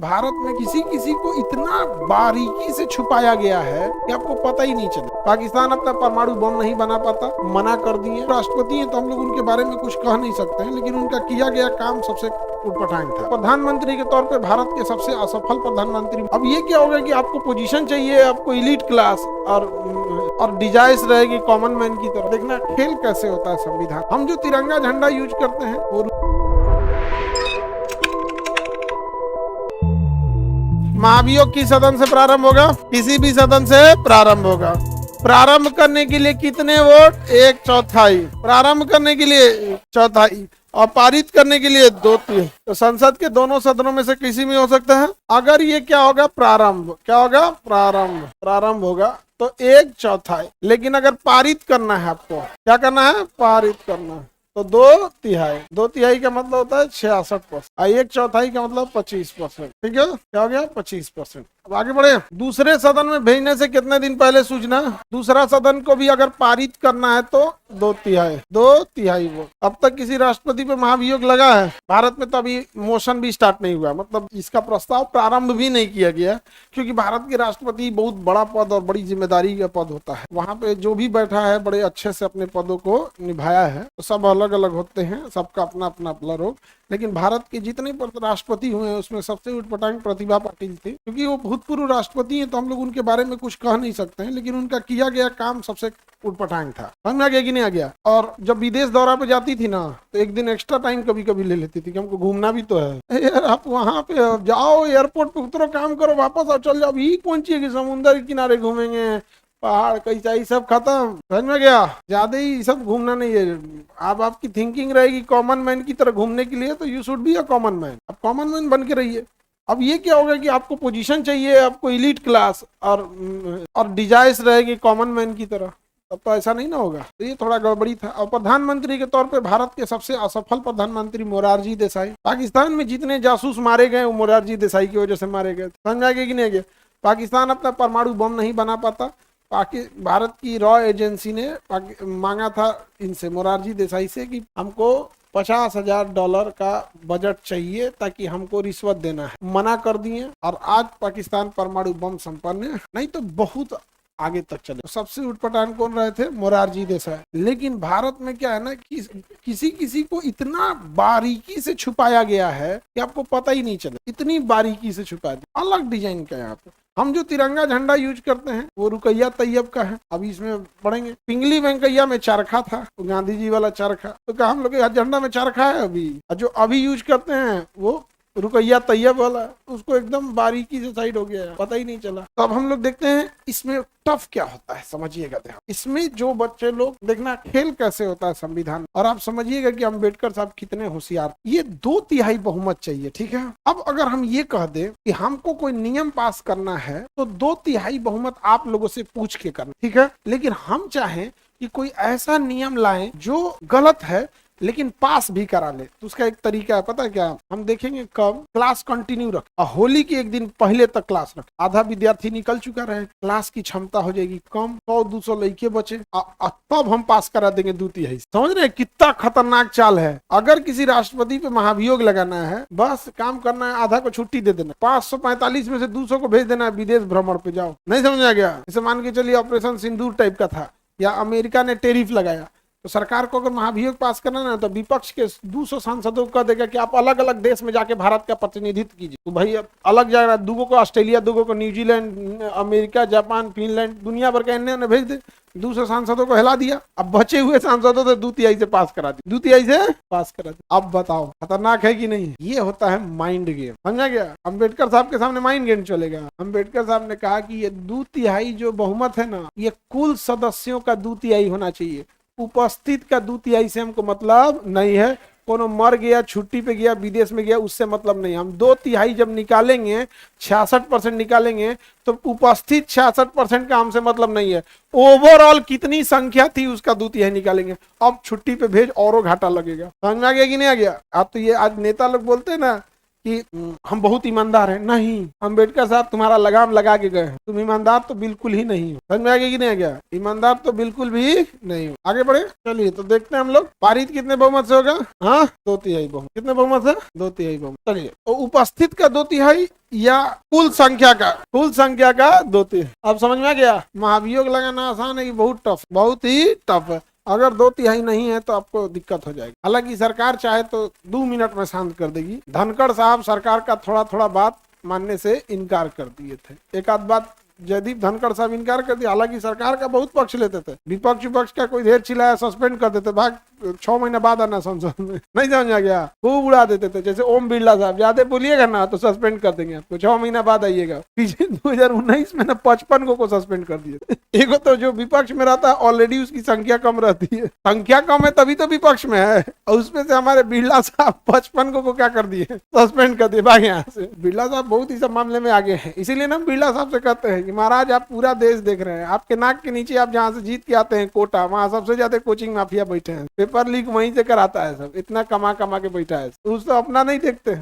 भारत में किसी किसी को इतना बारीकी से छुपाया गया है कि आपको पता ही नहीं चला। पाकिस्तान अपना परमाणु बम नहीं बना पाता, मना कर दिए। राष्ट्रपति हैं तो हम लोग उनके बारे में कुछ कह नहीं सकते हैं, लेकिन उनका किया गया काम सबसे उटपटांग था। प्रधानमंत्री के तौर पे भारत के सबसे असफल प्रधानमंत्री। अब ये क्या होगा कि आपको पोजीशन चाहिए, आपको इलीट क्लास और डिजाइस रहेगी कॉमन मैन की तरह। देखना खेल कैसे होता है संविधान। हम जो तिरंगा झंडा यूज करते हैं वो महाभियोग की सदन से प्रारंभ होगा, किसी भी सदन से प्रारंभ होगा। प्रारंभ करने के लिए कितने वोट? 1/4। प्रारंभ करने के लिए 1/4 और पारित करने के लिए 2/3। तो संसद के दोनों सदनों में से किसी में हो सकता है। अगर ये क्या होगा, प्रारंभ, क्या होगा, प्रारंभ होगा तो 1/4। लेकिन अगर पारित करना है, आपको क्या करना है, पारित करना है, तो 2/3। 2/3 का मतलब होता है 66%। 1/4 का मतलब 25%। ठीक है, क्या हो गया, 25%। अब आगे बढ़े। दूसरे सदन में भेजने से कितने दिन पहले सूचना? दूसरा सदन को भी अगर पारित करना है तो 2/3 वोट। अब तक किसी राष्ट्रपति पे महाभियोग लगा है भारत में? तो अभी मोशन भी स्टार्ट नहीं हुआ, मतलब इसका प्रस्ताव प्रारंभ भी नहीं किया गया, क्योंकि भारत के राष्ट्रपति बहुत बड़ा पद और बड़ी जिम्मेदारी का पद होता है। वहां पे जो भी बैठा है बड़े अच्छे से अपने पदों को निभाया है। तो सब अलग अलग होते हैं, सबका अपना अपना रोग। लेकिन भारत के जितने राष्ट्रपति हुए हैं उसमें सबसे उटपटांग प्रतिभा पाटिल थी, क्योंकि वो भूतपूर्व राष्ट्रपति हैं तो हम लोग उनके बारे में कुछ कह नहीं सकते हैं, लेकिन उनका किया गया काम सबसे उटपटांग था। समझ में आ गया कि नहीं आ गया? और जब विदेश दौरा पे जाती थी ना, तो एक दिन एक्स्ट्रा टाइम कभी कभी ले लेती थी कि हमको घूमना भी तो है। यार आप वहां पे जाओ, एयरपोर्ट पे उतरो, काम करो, वापस आओ, चल जाओ। ये कौन चीज है कि समुद्र के किनारे घूमेंगे, पहाड़ कैसा, ये सब खत्म। समझ में गया? ज्यादा ही सब घूमना नहीं है। अब आपकी थिंकिंग रहेगी कॉमन मैन की तरह घूमने के लिए, तो you should be a common man. अब कॉमन मैन बन के रहिए। अब ये क्या होगा कि आपको पोजीशन चाहिए, आपको इलीट क्लास और डिजाइस रहेगी कॉमन मैन की तरह, तब तो ऐसा नहीं ना होगा। तो ये थोड़ा गड़बड़ी था। और प्रधानमंत्री के तौर पे भारत के सबसे असफल प्रधानमंत्री मोरारजी देसाई। पाकिस्तान में जितने जासूस मारे गए वो मोरारजी देसाई की वजह से मारे गए। समझ आएगा कि नहीं? पाकिस्तान अपना परमाणु बम नहीं बना पाता। भारत की रॉ एजेंसी ने मांगा था इनसे, मोरारजी देसाई से, कि हमको $50,000 का बजट चाहिए ताकि हमको रिश्वत देना है। मना कर दिए और आज पाकिस्तान परमाणु बम संपन्न नहीं तो बहुत आगे तक चले। सबसे उटपटांग कौन रहे थे? मोरारजी देसाई। लेकिन भारत में क्या है ना कि किसी किसी को इतना बारीकी से छुपाया गया है कि आपको पता ही नहीं चला। इतनी बारीकी से छुपा दिया, अलग डिजाइन का। यहाँ पे हम जो तिरंगा झंडा यूज करते हैं वो रुकैया तैयब का है। अभी इसमें पढ़ेंगे। पिंगली वेंकैया में चरखा था, तो गांधी जी वाला चरखा। तो क्या हम लोग के झंडा में चरखा है अभी? जो अभी यूज करते हैं वो रुकैया तैयब वाला, उसको एकदम बारीकी से साइड हो गया है, पता ही नहीं चला। तो अब हम लोग देखते हैं इसमें टफ क्या होता है, समझिएगा ध्यान। इसमें जो बच्चे लोग, देखना खेल कैसे होता है संविधान। और आप समझिएगा कि अम्बेडकर साहब कितने होशियार। ये 2/3 बहुमत चाहिए, ठीक है। अब अगर हम ये कह दे कि हमको कोई नियम पास करना है तो 2/3 बहुमत आप लोगों से पूछ के करना, ठीक है। लेकिन हम चाहें कि कोई ऐसा नियम लाएं जो गलत है लेकिन पास भी करा ले, तो उसका एक तरीका है, पता है क्या? हम देखेंगे कब क्लास कंटिन्यू रख, होली के एक दिन पहले तक क्लास रख। आधा विद्यार्थी निकल चुका रहे, क्लास की क्षमता हो जाएगी कम, 100-200 लड़के बचे, तब हम पास करा देंगे 2/3। समझ रहे कितना खतरनाक चाल है? अगर किसी राष्ट्रपति पे महाभियोग लगाना है, बस काम करना है, आधा को छुट्टी दे देना, 545 में से 200 को भेज देना है विदेश भ्रमण पे, जाओ। नहीं समझ आ गया? जैसे मान के चलिए ऑपरेशन सिंदूर टाइप का था, या अमेरिका ने टेरिफ लगाया, तो सरकार को अगर महाभियोग पास करना ना, तो विपक्ष के 200 सांसदों को कह देगा कि आप अलग अलग देश में जाके भारत का प्रतिनिधित्व कीजिए। तो भाई अलग जगह, 2 को ऑस्ट्रेलिया, 2 को न्यूजीलैंड, अमेरिका, जापान, फिनलैंड, दुनिया भर के अन्य भेज दे। 200 सांसदों को हिला दिया। अब बचे हुए सांसदों से 2/3 से पास करा दी, 2/3 से पास करा दी। अब बताओ खतरनाक है कि नहीं? ये होता है माइंड गेम। समझा गया? अम्बेडकर साहब के सामने माइंड गेम चलेगा। अम्बेडकर साहब ने कहा कि ये 2/3 जो बहुमत है ना, ये कुल सदस्यों का 2/3 होना चाहिए, उपस्थित का 2/3 से हमको मतलब नहीं है। कोनो मर गया, छुट्टी पे गया, विदेश में गया, उससे मतलब नहीं। हम 2/3 जब निकालेंगे, 66% निकालेंगे, तो उपस्थित 66% का हमसे मतलब नहीं है। ओवरऑल कितनी संख्या थी उसका 2/3 निकालेंगे। अब छुट्टी पे भेज, औरों घाटा लगेगा। समझ में आ गया कि नहीं आ गया? आप तो ये आज नेता लोग बोलते हैं ना कि हम बहुत ईमानदार हैं। नहीं, अम्बेडकर साहब तुम्हारा लगाम लगा के गए हैं, तुम ईमानदार तो बिल्कुल ही नहीं हो। समझ में आ गया कि नहीं आ गया? ईमानदार तो बिल्कुल भी नहीं हो। आगे बढ़े, चलिए तो देखते हैं हम लोग पारित कितने बहुमत से होगा। हाँ, 2/3 बहुमत। कितने बहुमत है? 2/3 बहुमत। चलिए, तो उपस्थित का 2/3 या कुल संख्या का? कुल संख्या का 2/3। अब समझ में आ गया? महाभियोग लगाना आसान है कि बहुत टफ? बहुत ही टफ है। अगर 2/3 नहीं है तो आपको दिक्कत हो जाएगी। हालांकि सरकार चाहे तो 2 मिनट में शांत कर देगी। धनखड़ साहब सरकार का थोड़ा थोड़ा बात मानने से इनकार कर दिए थे। एक आध बात जयदीप धनखड़ साहब इनकार कर दिया। हालांकि सरकार का बहुत पक्ष लेते थे, विपक्ष का कोई ढेर चिल्लाया सस्पेंड कर देते, भाग 6 महीने बाद आना संसद में। नहीं समझ आ गया? खूब उड़ा देते थे। जैसे ओम बिरला साहब, ज्यादा बोलिएगा ना तो सस्पेंड कर देंगे आपको, 6 महीना बाद आइएगा। पीछे 2019 में ना 55 को सस्पेंड कर दिए। एक तो जो विपक्ष में रहता है ऑलरेडी उसकी संख्या कम रहती है, संख्या कम है तभी तो विपक्ष में है, और उसमें से हमारे बिरला साहब 55 को क्या कर दिए? सस्पेंड कर दिए, भाग यहाँ से। बिरला साहब बहुत ही सब मामले में आगे हैं। इसीलिए ना बिरला साहब से कहते हैं कि महाराज आप पूरा देश देख रहे हैं, आपके नाक के नीचे आप जहाँ से जीत के आते हैं कोटा, वहां सबसे ज्यादा कोचिंग माफिया बैठे हैं, पेपर लीक वहीं से कराता है सब, इतना कमा कमा के बैठा है। उस तो अपना नहीं देखते हैं।